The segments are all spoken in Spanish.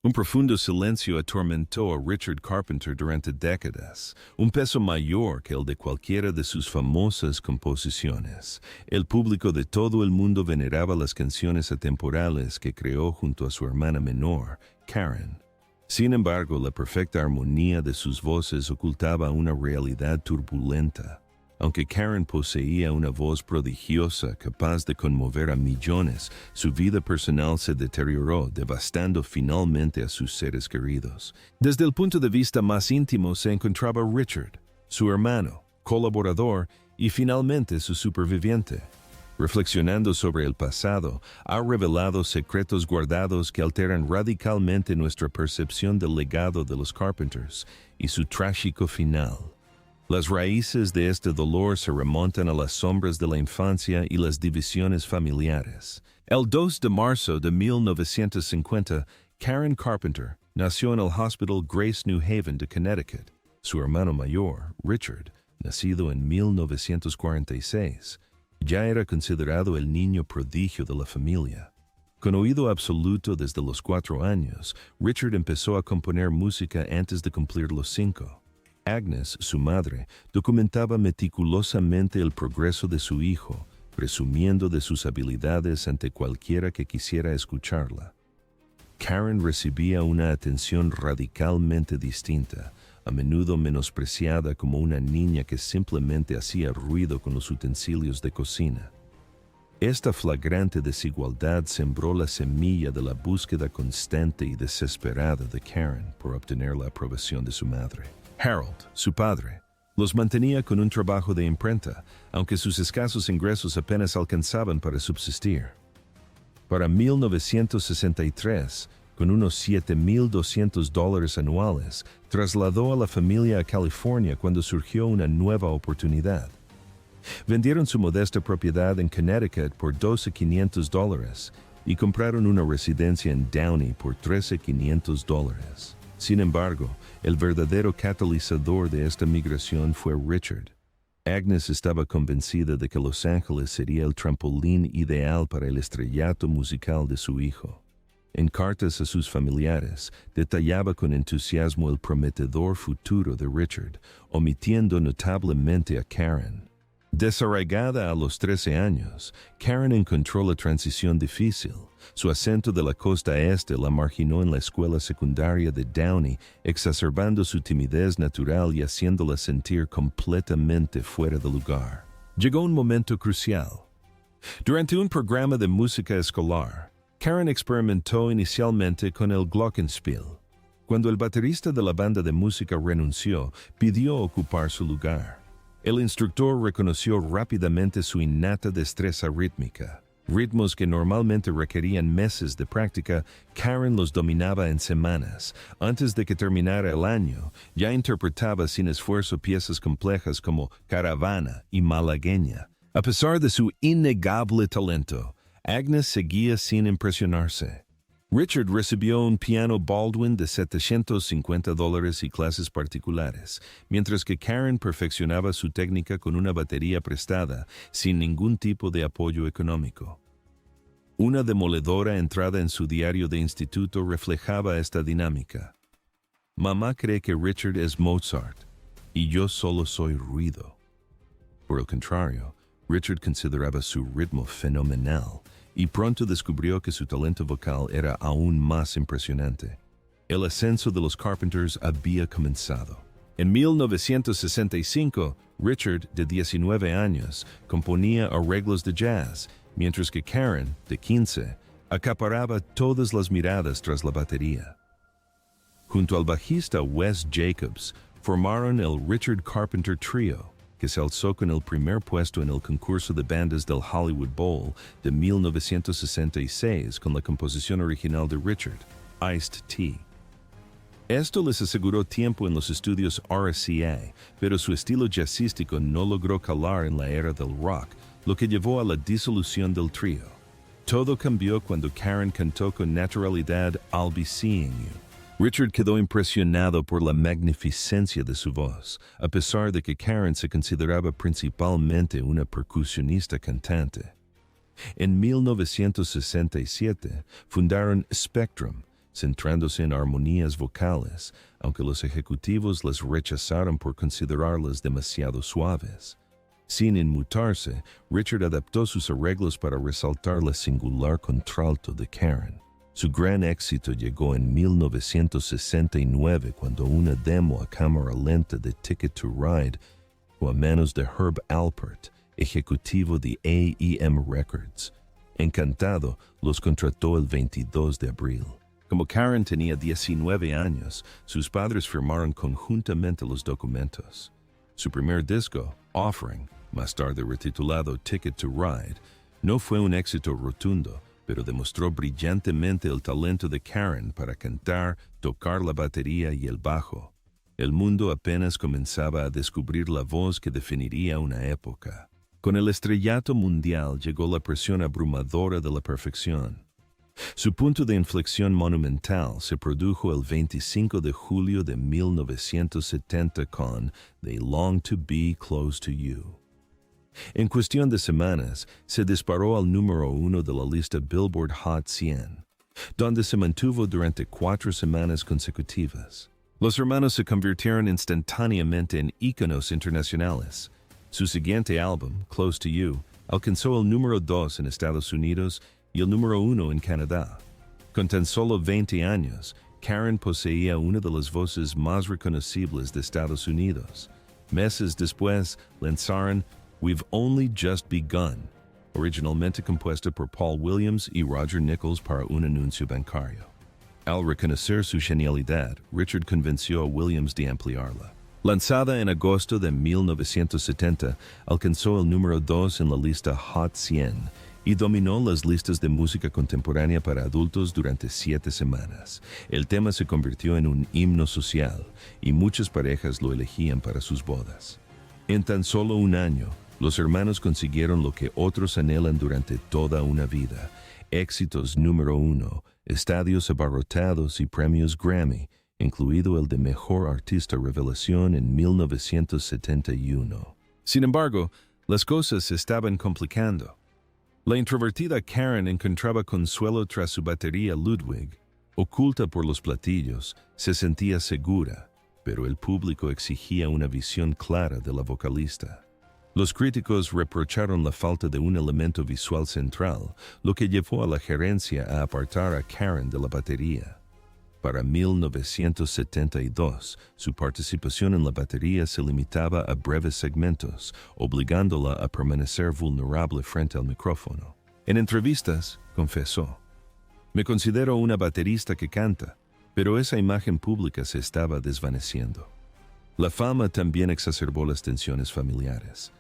Un profundo silencio atormentó a Richard Carpenter durante décadas, un peso mayor que el de cualquiera de sus famosas composiciones. El público de todo el mundo veneraba las canciones atemporales que creó junto a su hermana menor, Karen. Sin embargo, la perfecta armonía de sus voces ocultaba una realidad turbulenta. Aunque Karen poseía una voz prodigiosa capaz de conmover a millones, su vida personal se deterioró, devastando finalmente a sus seres queridos. Desde el punto de vista más íntimo se encontraba Richard, su hermano, colaborador y finalmente su superviviente. Reflexionando sobre el pasado, ha revelado secretos guardados que alteran radicalmente nuestra percepción del legado de los Carpenters y su trágico final. Las raíces de este dolor se remontan a las sombras de la infancia y las divisiones familiares. El 2 de marzo de 1950, Karen Carpenter nació en el Hospital Grace New Haven de Connecticut. Su hermano mayor, Richard, nacido en 1946, ya era considerado el niño prodigio de la familia. Con oído absoluto desde los 4 años, Richard empezó a componer música antes de cumplir los 5. Agnes, su madre, documentaba meticulosamente el progreso de su hijo, presumiendo de sus habilidades ante cualquiera que quisiera escucharla. Karen recibía una atención radicalmente distinta, a menudo menospreciada como una niña que simplemente hacía ruido con los utensilios de cocina. Esta flagrante desigualdad sembró la semilla de la búsqueda constante y desesperada de Karen por obtener la aprobación de su madre. Harold, su padre, los mantenía con un trabajo de imprenta, aunque sus escasos ingresos apenas alcanzaban para subsistir. Para 1963, con unos $7,200 anuales, trasladó a la familia a California cuando surgió una nueva oportunidad. Vendieron su modesta propiedad en Connecticut por $12,500 y compraron una residencia en Downey por $13,500. Sin embargo, el verdadero catalizador de esta migración fue Richard. Agnes estaba convencida de que Los Ángeles sería el trampolín ideal para el estrellato musical de su hijo. En cartas a sus familiares, detallaba con entusiasmo el prometedor futuro de Richard, omitiendo notablemente a Karen. Desarraigada a los 13 años, Karen encontró la transición difícil. Su acento de la costa este la marginó en la escuela secundaria de Downey, exacerbando su timidez natural y haciéndola sentir completamente fuera de lugar. Llegó un momento crucial. Durante un programa de música escolar, Karen experimentó inicialmente con el glockenspiel. Cuando el baterista de la banda de música renunció, pidió ocupar su lugar. El instructor reconoció rápidamente su innata destreza rítmica. Ritmos que normalmente requerían meses de práctica, Karen los dominaba en semanas. Antes de que terminara el año, ya interpretaba sin esfuerzo piezas complejas como Caravana y Malagueña. A pesar de su innegable talento, Agnes seguía sin impresionarse. Richard recibió un piano Baldwin de $750 y clases particulares, mientras que Karen perfeccionaba su técnica con una batería prestada, sin ningún tipo de apoyo económico. Una demoledora entrada en su diario de instituto reflejaba esta dinámica. Mamá cree que Richard es Mozart, y yo solo soy ruido. Por el contrario, Richard consideraba su ritmo fenomenal, y pronto descubrió que su talento vocal era aún más impresionante. El ascenso de los Carpenters había comenzado. En 1965, Richard, de 19 años, componía arreglos de jazz, mientras que Karen, de 15, acaparaba todas las miradas tras la batería. Junto al bajista Wes Jacobs, formaron el Richard Carpenter Trio, que se alzó con el primer puesto en el concurso de bandas del Hollywood Bowl de 1966 con la composición original de Richard, Iced Tea. Esto les aseguró tiempo en los estudios RCA, pero su estilo jazzístico no logró calar en la era del rock, lo que llevó a la disolución del trío. Todo cambió cuando Karen cantó con naturalidad I'll Be Seeing You. Richard quedó impresionado por la magnificencia de su voz, a pesar de que Karen se consideraba principalmente una percusionista cantante. En 1967 fundaron Spectrum, centrándose en armonías vocales, aunque los ejecutivos las rechazaron por considerarlas demasiado suaves. Sin inmutarse, Richard adaptó sus arreglos para resaltar la singular contralto de Karen. Su gran éxito llegó en 1969 cuando una demo a cámara lenta de Ticket to Ride fue a manos de Herb Alpert, ejecutivo de AEM Records. Encantado, los contrató el 22 de abril. Como Karen tenía 19 años, sus padres firmaron conjuntamente los documentos. Su primer disco, Offering, más tarde retitulado Ticket to Ride, no fue un éxito rotundo, pero demostró brillantemente el talento de Karen para cantar, tocar la batería y el bajo. El mundo apenas comenzaba a descubrir la voz que definiría una época. Con el estrellato mundial llegó la presión abrumadora de la perfección. Su punto de inflexión monumental se produjo el 25 de julio de 1970 con They Long to Be Close to You. En cuestión de semanas, se disparó al número 1 de la lista Billboard Hot 100, donde se mantuvo durante 4 semanas consecutivas. Los hermanos se convirtieron instantáneamente en íconos internacionales. Su siguiente álbum, Close to You, alcanzó el número 2 en Estados Unidos y el número 1 en Canadá. Con tan solo 20 años, Karen poseía una de las voces más reconocibles de Estados Unidos. Meses después, lanzaron We've Only Just Begun, originalmente compuesta por Paul Williams y Roger Nichols para un anuncio bancario. Al reconocer su genialidad, Richard convenció a Williams de ampliarla. Lanzada en agosto de 1970, alcanzó el número 2 en la lista Hot 100 y dominó las listas de música contemporánea para adultos durante 7 semanas. El tema se convirtió en un himno social y muchas parejas lo elegían para sus bodas. En tan solo un año, los hermanos consiguieron lo que otros anhelan durante toda una vida: éxitos número 1, estadios abarrotados y premios Grammy, incluido el de Mejor Artista Revelación en 1971. Sin embargo, las cosas se estaban complicando. La introvertida Karen encontraba consuelo tras su batería Ludwig. Oculta por los platillos, se sentía segura, pero el público exigía una visión clara de la vocalista. Los críticos reprocharon la falta de un elemento visual central, lo que llevó a la gerencia a apartar a Karen de la batería. Para 1972, su participación en la batería se limitaba a breves segmentos, obligándola a permanecer vulnerable frente al micrófono. En entrevistas, confesó: "Me considero una baterista que canta, pero esa imagen pública se estaba desvaneciendo". La fama también exacerbó las tensiones familiares.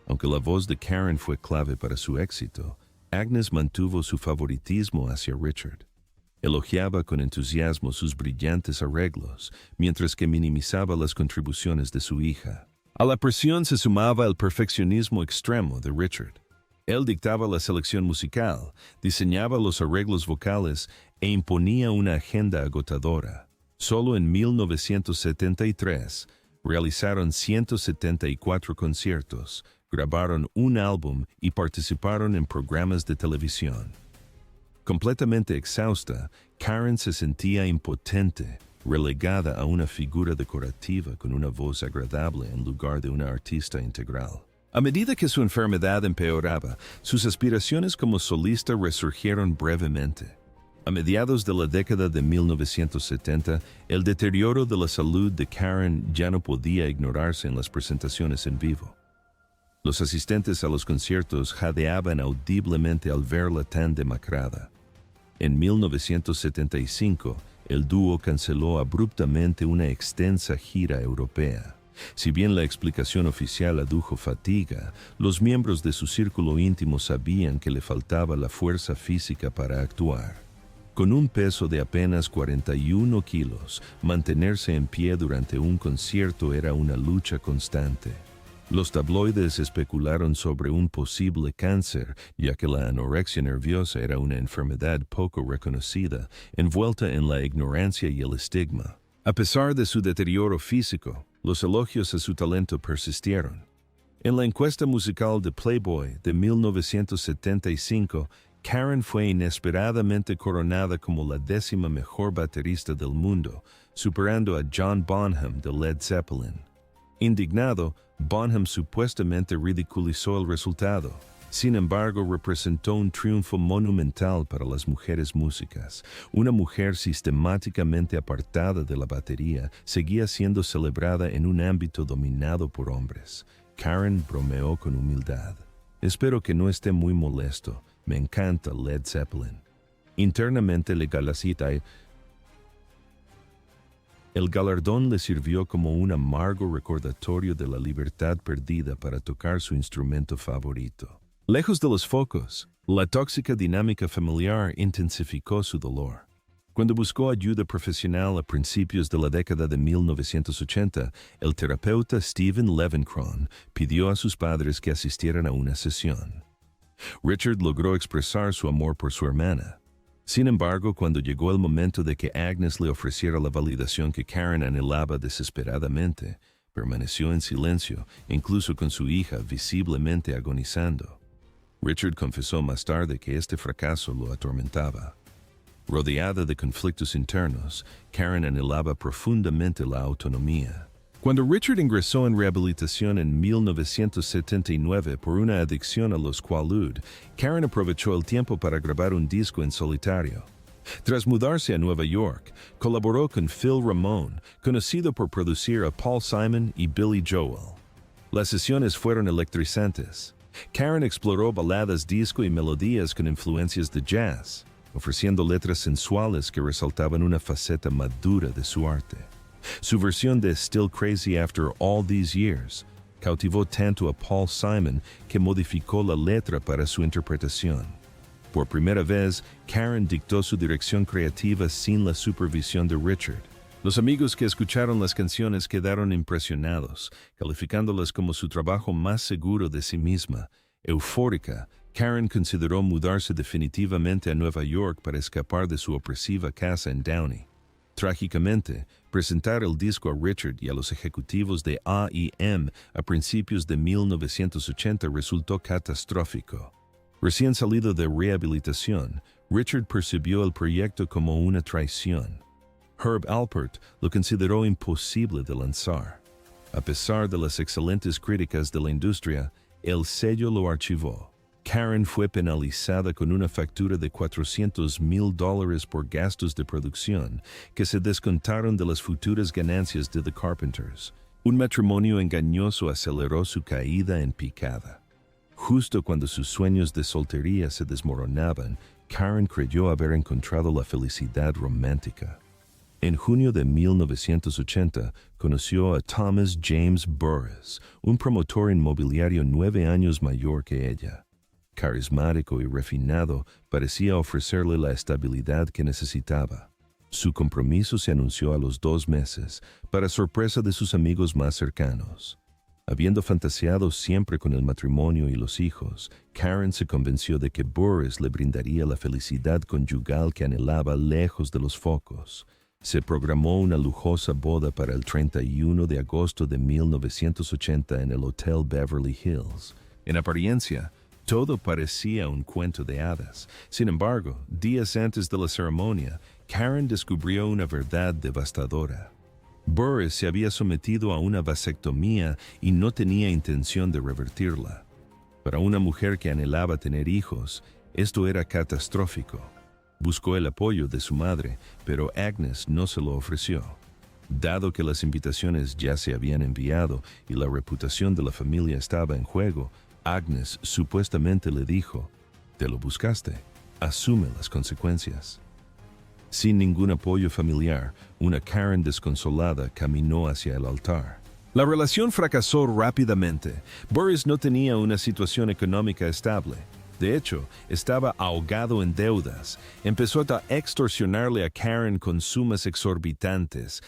Aunque la voz de Karen fue clave para su éxito, Agnes mantuvo su favoritismo hacia Richard. Elogiaba con entusiasmo sus brillantes arreglos, mientras que minimizaba las contribuciones de su hija. A la presión se sumaba el perfeccionismo extremo de Richard. Él dictaba la selección musical, diseñaba los arreglos vocales e imponía una agenda agotadora. Solo en 1973 realizaron 174 conciertos, grabaron un álbum y participaron en programas de televisión. Completamente exhausta, Karen se sentía impotente, relegada a una figura decorativa con una voz agradable en lugar de una artista integral. A medida que su enfermedad empeoraba, sus aspiraciones como solista resurgieron brevemente. A mediados de la década de 1970, el deterioro de la salud de Karen ya no podía ignorarse en las presentaciones en vivo. Los asistentes a los conciertos jadeaban audiblemente al verla tan demacrada. En 1975, el dúo canceló abruptamente una extensa gira europea. Si bien la explicación oficial adujo fatiga, los miembros de su círculo íntimo sabían que le faltaba la fuerza física para actuar. Con un peso de apenas 41 kilos, mantenerse en pie durante un concierto era una lucha constante. Los tabloides especularon sobre un posible cáncer, ya que la anorexia nerviosa era una enfermedad poco reconocida, envuelta en la ignorancia y el estigma. A pesar de su deterioro físico, los elogios a su talento persistieron. En la encuesta musical de Playboy de 1975, Karen fue inesperadamente coronada como la 10ª mejor baterista del mundo, superando a John Bonham de Led Zeppelin. Indignado, Bonham supuestamente ridiculizó el resultado. Sin embargo, representó un triunfo monumental para las mujeres músicas. Una mujer sistemáticamente apartada de la batería seguía siendo celebrada en un ámbito dominado por hombres. Karen bromeó con humildad. Espero que no esté muy molesto. Me encanta Led Zeppelin. Internamente le galasita. El galardón le sirvió como un amargo recordatorio de la libertad perdida para tocar su instrumento favorito. Lejos de los focos, la tóxica dinámica familiar intensificó su dolor. Cuando buscó ayuda profesional a principios de la década de 1980, el terapeuta Stephen Levenkron pidió a sus padres que asistieran a una sesión. Richard logró expresar su amor por su hermana. Sin embargo, cuando llegó el momento de que Agnes le ofreciera la validación que Karen anhelaba desesperadamente, permaneció en silencio, incluso con su hija visiblemente agonizando. Richard confesó más tarde que este fracaso lo atormentaba. Rodeada de conflictos internos, Karen anhelaba profundamente la autonomía. Cuando Richard ingresó en rehabilitación en 1979 por una adicción a los Quaalude, Karen aprovechó el tiempo para grabar un disco en solitario. Tras mudarse a Nueva York, colaboró con Phil Ramone, conocido por producir a Paul Simon y Billy Joel. Las sesiones fueron electrizantes. Karen exploró baladas disco y melodías con influencias de jazz, ofreciendo letras sensuales que resaltaban una faceta madura de su arte. Su versión de Still Crazy After All These Years cautivó tanto a Paul Simon que modificó la letra para su interpretación. Por primera vez, Karen dictó su dirección creativa sin la supervisión de Richard. Los amigos que escucharon las canciones quedaron impresionados, calificándolas como su trabajo más seguro de sí misma. Eufórica, Karen consideró mudarse definitivamente a Nueva York para escapar de su opresiva casa en Downey. Trágicamente, presentar el disco a Richard y a los ejecutivos de A&M a principios de 1980 resultó catastrófico. Recién salido de rehabilitación, Richard percibió el proyecto como una traición. Herb Alpert lo consideró imposible de lanzar. A pesar de las excelentes críticas de la industria, el sello lo archivó. Karen fue penalizada con una factura de $400,000 por gastos de producción que se descontaron de las futuras ganancias de The Carpenters. Un matrimonio engañoso aceleró su caída en picada. Justo cuando sus sueños de soltería se desmoronaban, Karen creyó haber encontrado la felicidad romántica. En junio de 1980, conoció a Thomas James Burris, un promotor inmobiliario 9 años mayor que ella. Carismático y refinado, parecía ofrecerle la estabilidad que necesitaba. Su compromiso se anunció a los 2 meses, para sorpresa de sus amigos más cercanos. Habiendo fantaseado siempre con el matrimonio y los hijos, Karen se convenció de que Burris le brindaría la felicidad conyugal que anhelaba lejos de los focos. Se programó una lujosa boda para el 31 de agosto de 1980 en el Hotel Beverly Hills. En apariencia, todo parecía un cuento de hadas. Sin embargo, días antes de la ceremonia, Karen descubrió una verdad devastadora. Burris se había sometido a una vasectomía y no tenía intención de revertirla. Para una mujer que anhelaba tener hijos, esto era catastrófico. Buscó el apoyo de su madre, pero Agnes no se lo ofreció. Dado que las invitaciones ya se habían enviado y la reputación de la familia estaba en juego, Agnes supuestamente le dijo: «Te lo buscaste, asume las consecuencias». Sin ningún apoyo familiar, una Karen desconsolada caminó hacia el altar. La relación fracasó rápidamente. Burris no tenía una situación económica estable. De hecho, estaba ahogado en deudas. Empezó a extorsionarle a Karen con sumas exorbitantes.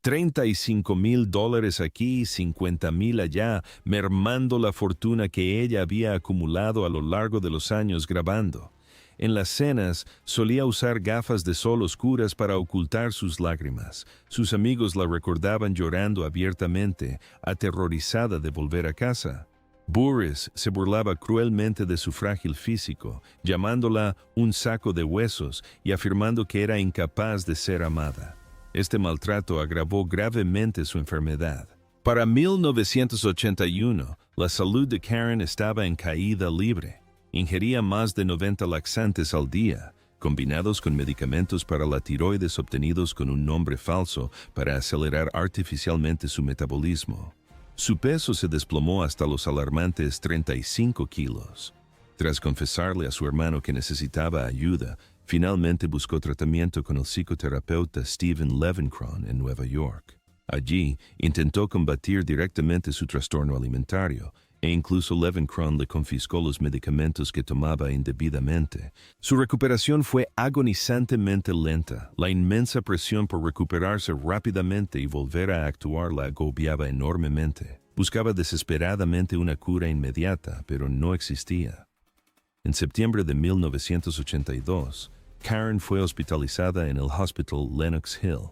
$35,000 aquí, $50,000 allá, mermando la fortuna que ella había acumulado a lo largo de los años grabando. En las cenas, solía usar gafas de sol oscuras para ocultar sus lágrimas. Sus amigos la recordaban llorando abiertamente, aterrorizada de volver a casa. Burris se burlaba cruelmente de su frágil físico, llamándola un saco de huesos y afirmando que era incapaz de ser amada. Este maltrato agravó gravemente su enfermedad. Para 1981, la salud de Karen estaba en caída libre. Ingería más de 90 laxantes al día, combinados con medicamentos para la tiroides obtenidos con un nombre falso para acelerar artificialmente su metabolismo. Su peso se desplomó hasta los alarmantes 35 kilos. Tras confesarle a su hermano que necesitaba ayuda, finalmente buscó tratamiento con el psicoterapeuta Stephen Levenkron en Nueva York. Allí, intentó combatir directamente su trastorno alimentario, e incluso Levenkron le confiscó los medicamentos que tomaba indebidamente. Su recuperación fue agonizantemente lenta. La inmensa presión por recuperarse rápidamente y volver a actuar la agobiaba enormemente. Buscaba desesperadamente una cura inmediata, pero no existía. En septiembre de 1982, Karen fue hospitalizada en el Hospital Lenox Hill.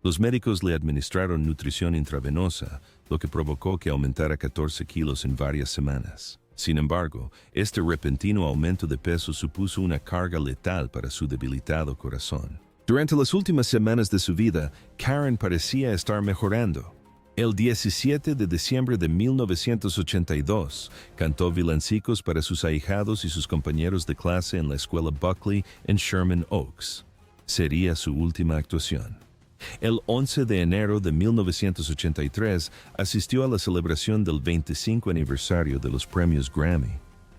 Los médicos le administraron nutrición intravenosa, lo que provocó que aumentara 14 kilos en varias semanas. Sin embargo, este repentino aumento de peso supuso una carga letal para su debilitado corazón. Durante las últimas semanas de su vida, Karen parecía estar mejorando. El 17 de diciembre de 1982, cantó villancicos para sus ahijados y sus compañeros de clase en la escuela Buckley en Sherman Oaks. Sería su última actuación. El 11 de enero de 1983 asistió a la celebración del 25 aniversario de los premios Grammy.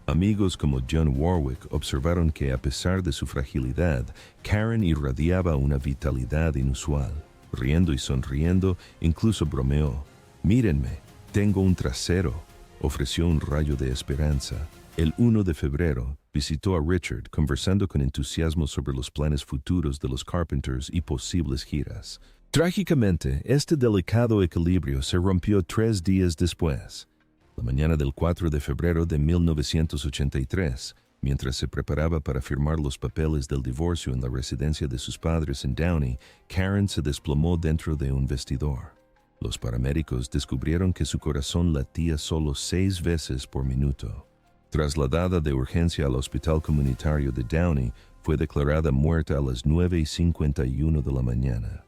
Amigos como John Warwick observaron que a pesar de su fragilidad, Karen irradiaba una vitalidad inusual. Riendo y sonriendo, incluso bromeó. «Mírenme, tengo un trasero», ofreció un rayo de esperanza. El 1 de febrero, visitó a Richard conversando con entusiasmo sobre los planes futuros de los Carpenters y posibles giras. Trágicamente, este delicado equilibrio se rompió 3 días después. La mañana del 4 de febrero de 1983, mientras se preparaba para firmar los papeles del divorcio en la residencia de sus padres en Downey, Karen se desplomó dentro de un vestidor. Los paramédicos descubrieron que su corazón latía solo 6 veces por minuto. Trasladada de urgencia al hospital comunitario de Downey, fue declarada muerta a las 9:51 de la mañana.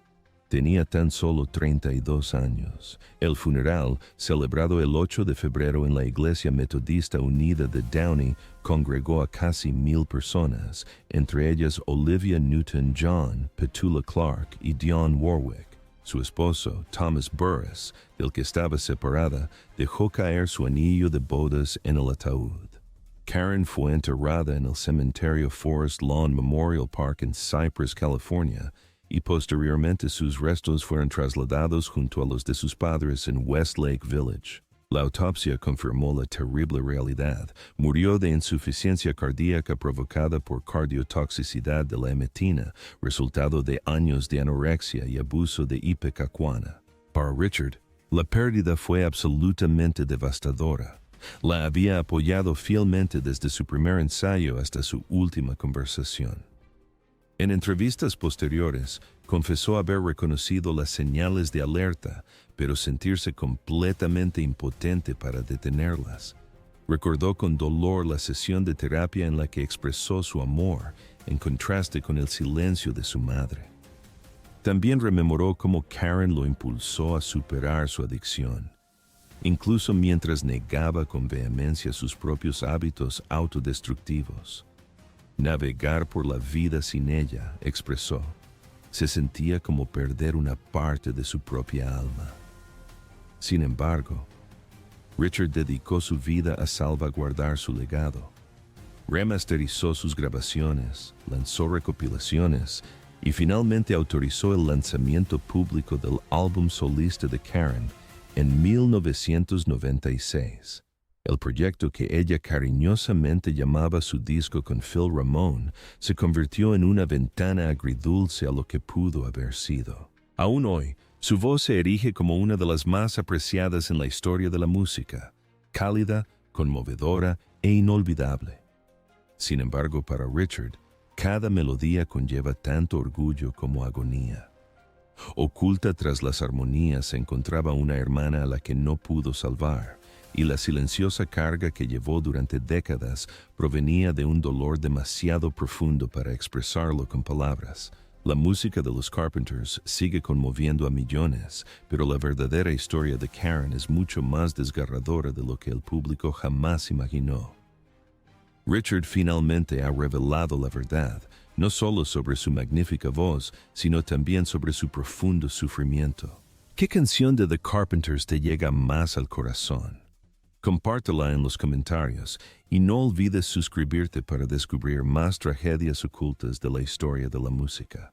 Tenía tan solo 32 años. El funeral, celebrado el 8 de febrero en la Iglesia Metodista Unida de Downey, congregó a casi 1,000 personas, entre ellas Olivia Newton-John, Petula Clark y Dionne Warwick. Su esposo, Thomas Burris, del que estaba separada, dejó caer su anillo de bodas en el ataúd. Karen fue enterrada en el cementerio Forest Lawn Memorial Park en Cypress, California, y posteriormente sus restos fueron trasladados junto a los de sus padres en Westlake Village. La autopsia confirmó la terrible realidad. Murió de insuficiencia cardíaca provocada por cardiotoxicidad de la emetina, resultado de años de anorexia y abuso de ipecacuana. Para Richard, la pérdida fue absolutamente devastadora. La había apoyado fielmente desde su primer ensayo hasta su última conversación. En entrevistas posteriores, confesó haber reconocido las señales de alerta, pero sentirse completamente impotente para detenerlas. Recordó con dolor la sesión de terapia en la que expresó su amor, en contraste con el silencio de su madre. También rememoró cómo Karen lo impulsó a superar su adicción, incluso mientras negaba con vehemencia sus propios hábitos autodestructivos. Navegar por la vida sin ella, expresó, se sentía como perder una parte de su propia alma. Sin embargo, Richard dedicó su vida a salvaguardar su legado. Remasterizó sus grabaciones, lanzó recopilaciones y finalmente autorizó el lanzamiento público del álbum solista de Karen en 1996. El proyecto que ella cariñosamente llamaba su disco con Phil Ramone se convirtió en una ventana agridulce a lo que pudo haber sido. Aún hoy, su voz se erige como una de las más apreciadas en la historia de la música, cálida, conmovedora e inolvidable. Sin embargo, para Richard, cada melodía conlleva tanto orgullo como agonía. Oculta tras las armonías se encontraba una hermana a la que no pudo salvar, y la silenciosa carga que llevó durante décadas provenía de un dolor demasiado profundo para expresarlo con palabras. La música de los Carpenters sigue conmoviendo a millones, pero la verdadera historia de Karen es mucho más desgarradora de lo que el público jamás imaginó. Richard finalmente ha revelado la verdad, no solo sobre su magnífica voz, sino también sobre su profundo sufrimiento. ¿Qué canción de The Carpenters te llega más al corazón? Compártela en los comentarios y no olvides suscribirte para descubrir más tragedias ocultas de la historia de la música.